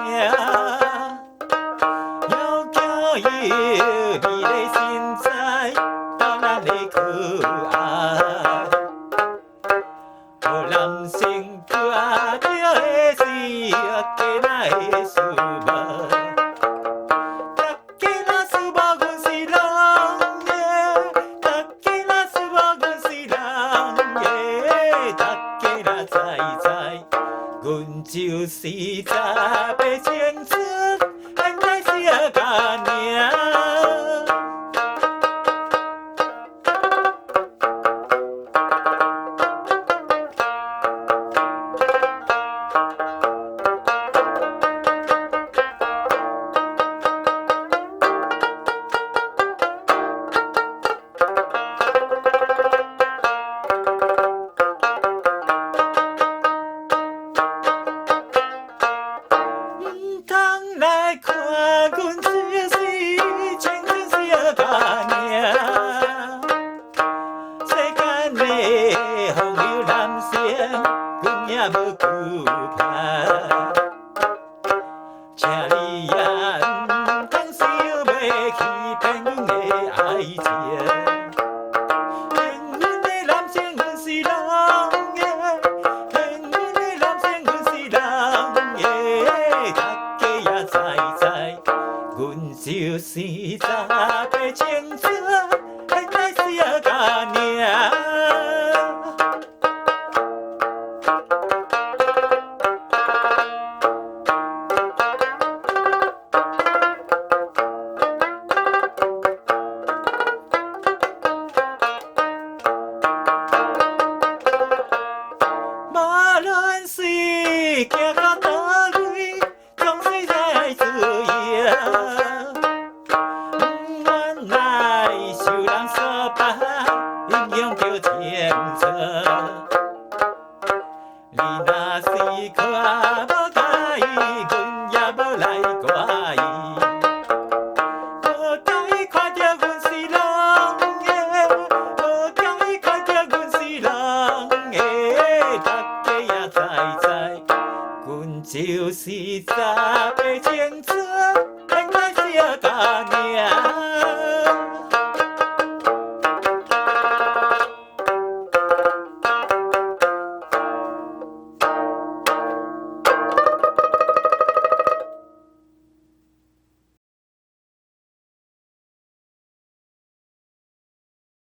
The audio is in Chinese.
娘，要叫伊美丽身材，到咱的可爱，互男性看着的时，加那会思慕。阮就是查要青春，现在是干娘。来看阮这是青春是干娘，世间的风流男性，阮也无惧怕。请你也毋通想要欺骗阮的爱情。骗阮的男性，阮是人的；骗阮的男性，阮是人的。阮就是查被青春，现在是干娘。无论是行到倒位，总是在自由。受人所绑，英雄着前错。你若是看无介意，阮也无来怪伊。无介意看着阮是人的，无介意看着阮是人的，大家也知，阮就是查要青春，现在是干娘。